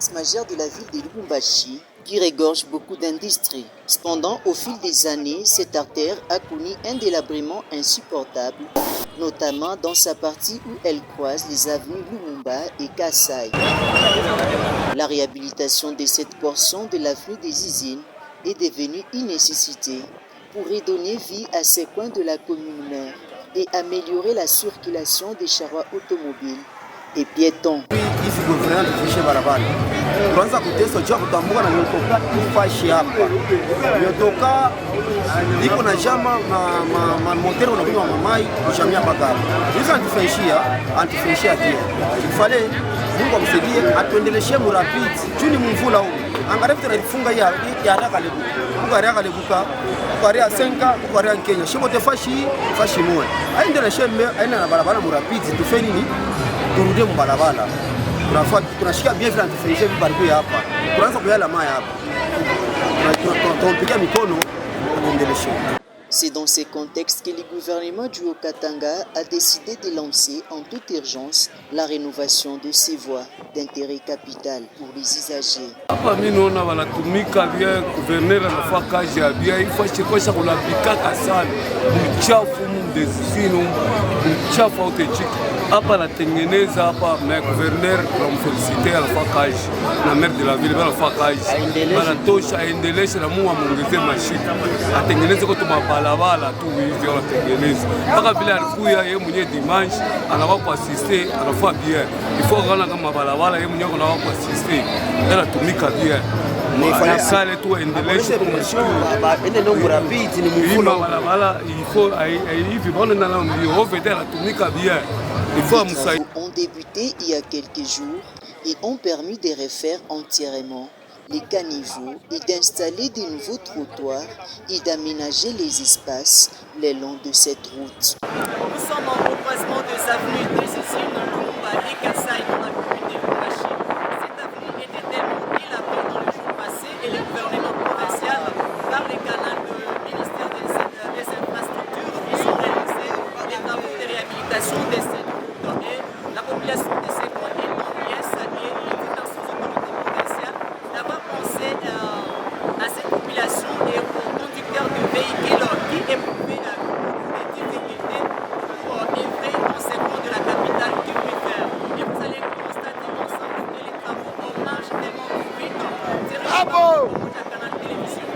l'axe majeur de la ville de Lubumbashi qui regorge beaucoup d'industries. Cependant, au fil des années, cette artère a connu un délabrement insupportable, notamment dans sa partie où elle croise les avenues Lumumba et Kasai. La réhabilitation de cette portion de l'avenue des usines est devenue une nécessité pour redonner vie à ces coins de la commune mère et améliorer la circulation des charrois automobiles et piétons. Kwanza kuteswa cha kutambuka na miotoka ifashi hapa. Miotoka iko na jama ma motero na kunywa mamai kushamia mpaka hapa. Hizo antifrenshia pia. Ifale Mungu amsaidie atuendeleshe murapiti. Juni mvula huu. Angalau tunafunga ya haraka lebuka. Kukaria lebuka, kukaria senka, kukaria Kenya. Shimo tefashi moja. Aendeleshe aina na barabara murapiti tufeni ni turudie mbarabara. Tunashika bien vile antifresh vibariko hapa. Tunaanza kuyala mai hapa. Tunapiga mikono tuendeleshe. C'est dans ces contextes que le gouvernement du Haut-Katanga a décidé de lancer en toute urgence la rénovation de ces voies d'intérêt capital pour les usagers. Hapa mimi naona wanatumika bien, gouverneur anafanya kazi ya bien, ifashe kosa kulapika sana. Mchafu mdesino, mchafu authentique. Hapa natengeneza hapa na gouverneur tunamfeliciter anafanya kazi na maire de la ville anafanya kazi. Anatosha aendeleshe na Mungu amuongezee mashika. Atengeneze kwa balabala tu hivi wanatengeneza. Mpaka vile alikuya yeye mwenyewe dimanche anakuwa kuassiste anafanya bien. Ifo kana kama balabala yeye mwenyewe anakuwa kuassiste. Anatumika bien. Nifanya sale tu endeleshe kumshukuru. Ende ndio rapidi ni mvula balabala ifo hivi bwana na ndio ovete anatumika bien. Les travaux ont débuté il y a quelques jours et ont permis de refaire entièrement les caniveaux et d'installer de nouveaux trottoirs et d'aménager les espaces le long de cette route. Nous sommes au croisement des avenues des usines Lumumba et Kasai dans la commune de Lubumbashi. Cette avenue était tellement délabrée dans le jour passé et le gouvernement provincial, par les canaux du ministère des Infrastructures, ils ont réalisé des travaux de réhabilitation de cette route. Et la population de ces coins est en liesse et l'invitation aux autorités provinciales d'avoir pensé à cette population et aux conducteurs de véhicules qui éprouvaient des difficultés pour œuvrer dans ces coins de la capitale qui préfèrent. Et vous allez constater ensemble que les travaux en marche tellement vite. Bravo! Canal Télévision.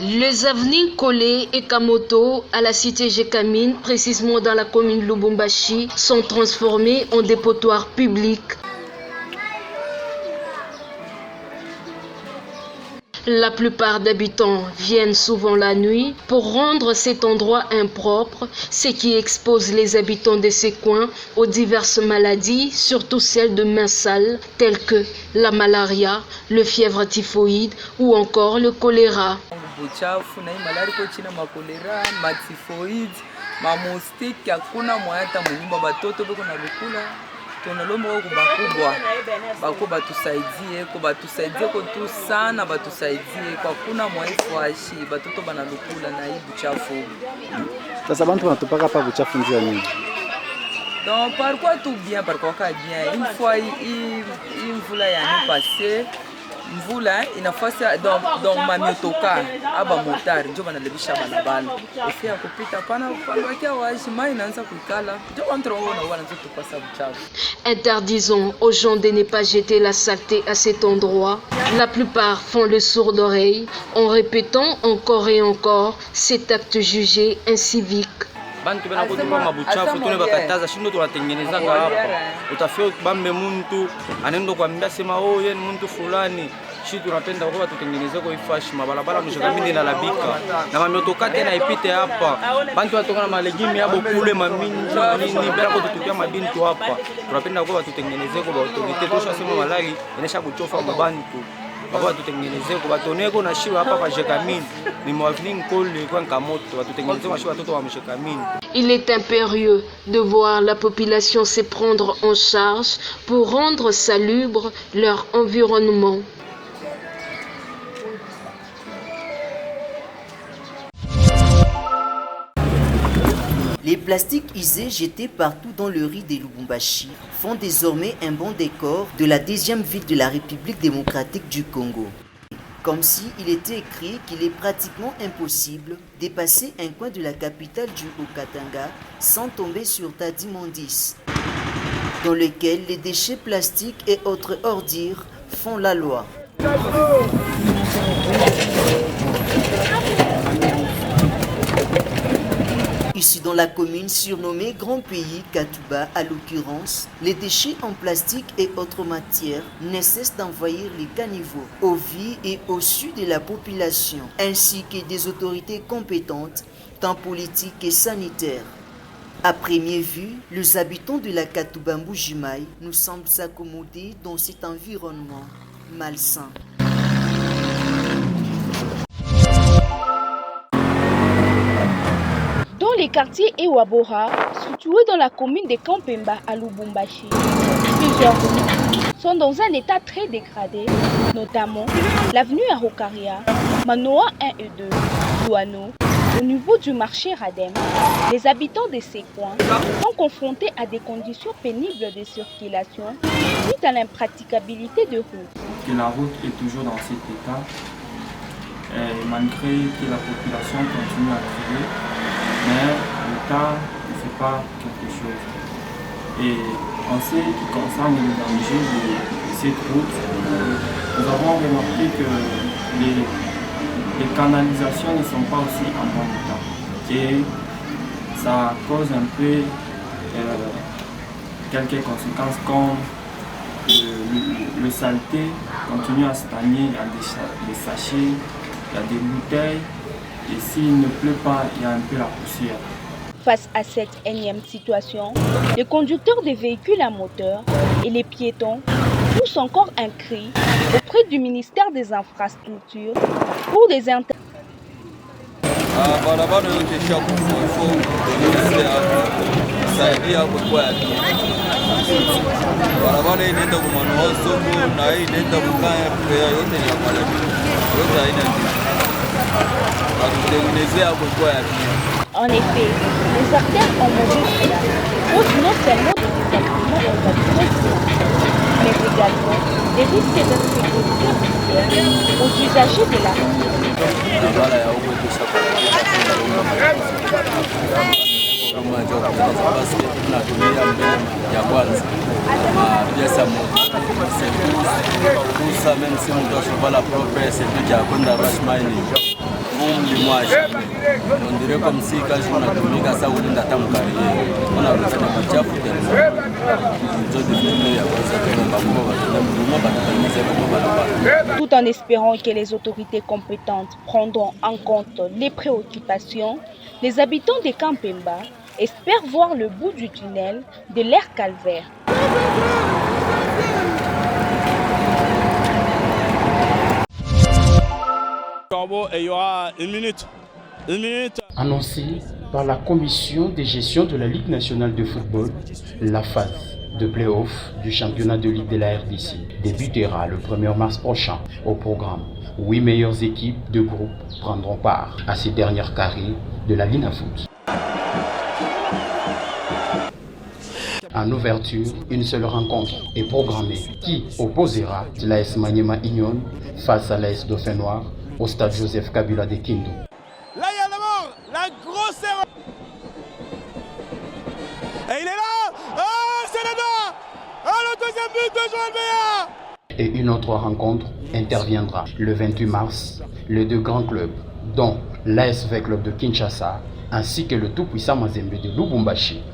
Les avenues Kolé et Kamoto à la cité Jekamine, précisément dans la commune Lubumbashi, sont transformées en dépotoirs publics. La plupart d'habitants viennent souvent la nuit pour rendre cet endroit impropre, ce qui expose les habitants de ces coins aux diverses maladies, surtout celles de mains sales, telles que la malaria, le fièvre typhoïde ou encore le choléra. Buchafu na malaria ko china makolera, matifoid, mamoustique hakuna mwata munyumba batoto beko na lukula. Tunalomba kwa bakubwa batusaidie kwa tu sana batusaidie kwa kuna mwaifu ashi batoto banalukula na hii buchafu. Sasa bantu wanatupaka hapa buchafu nzia nini? Donc par quoi tout bien bien une fois il mvula yani passé mvula inafasa donc mamiotoka aba motari ndio banalebisha balabala ifia kupita pana kwa washi mai inaanza kuikala ndio kontroona wanaanza kupasa buchafu. Interdisons aux gens de ne pas jeter la saleté à cet endroit. La plupart font le sourd d'oreille en répétant encore et encore cet acte jugé incivique. Bantu bena kutupa mabuchafu tune bakataza shindo tunatengeneza hapa. Utafio bambe muntu anendo kuambia sema oh yeye ni muntu fulani. Shi tunapenda kwa tutengeneze kwa ifashi mabalabala mshakamini na labika. Na mamiotoka tena ipite hapa. Bantu watoka na malegimi hapo kule maminja nini bila kutupia mabintu hapa. Tunapenda kwa tutengeneze kwa autorite tosha sema malari inaisha kuchofa mabantu. Baba tutengeneze kwa batoneko na shiwa hapa pa Jekamine. Ni mwavini nkole kwa Kamoto watutengeneze wa shiwa watoto wa Jekamine. Il est impérieux de voir la population se prendre en charge pour rendre salubre leur environnement. Les plastiques usés jetés partout dans le riz de Lubumbashi font désormais un bon décor de la deuxième ville de la République démocratique du Congo. Comme si il était écrit qu'il est pratiquement impossible de passer un coin de la capitale du Haut-Katanga sans tomber sur tas d'immondices, dans lequel les déchets plastiques et autres ordures font la loi. Ici dans la commune surnommée Grand Pays, Katouba à l'occurrence, les déchets en plastique et autres matières ne cessent d'envahir les caniveaux, aux vies et au su de la population, ainsi que des autorités compétentes, tant politiques que sanitaires. À première vue, les habitants de la Katouba Mbujimaï nous semblent s'accommoder dans cet environnement malsain. Dans les quartiers Ewabora, situés dans la commune de Kampemba à Lubumbashi, plusieurs rues sont dans un état très dégradé, notamment l'avenue Arokaria, Manoa 1 et 2, Douano. Au niveau du marché Radem, les habitants de ces coins sont confrontés à des conditions pénibles de circulation suite à l'impraticabilité de route. Que la route est toujours dans cet état, malgré que la population continue à crier, mais l'État ne fait pas quelque chose. Et en ce qui concerne les dangers de cette route, nous avons remarqué que les canalisations ne sont pas aussi en bon état. Et ça cause un peu quelques conséquences comme le saleté continue à stagner, il y a des sachets, il y a des bouteilles. Et s'il ne pleut pas, il y a un peu la poussière. Face à cette énième situation, les conducteurs des véhicules à moteur et les piétons poussent encore un cri auprès du ministère des Infrastructures pour des interventions. En effet, les artères en mauvais état posent non seulement des désagréments aux voitures, mais également des risques d'insécurité aux usagers de la route. On dirait comme si quand je m'en ça ou on a tout en espérant que les autorités compétentes prendront en compte les préoccupations, les habitants de Kampemba espèrent voir le bout du tunnel de l'ère calvaire. Et il y aura une minute. Annoncé par la commission de gestion de la Ligue nationale de football, la phase de play-off du championnat de Ligue de la RDC débutera le 1er mars prochain. Au programme, 8 meilleures équipes de groupe prendront part à ces dernières carrés de la Lina Foot. En ouverture, une seule rencontre est programmée qui opposera l'AS Maniema Union face à l'AS Dauphin Noir au stade Joseph Kabila de Kindu. Là, il y a d'abord la grosse erreur. Et il est là. Oh, c'est là. Oh, le deuxième but de Joël Béa. Et une autre rencontre interviendra le 28 mars. Les deux grands clubs, dont l'ASV Club de Kinshasa, ainsi que le tout-puissant Mazembe de Lubumbashi.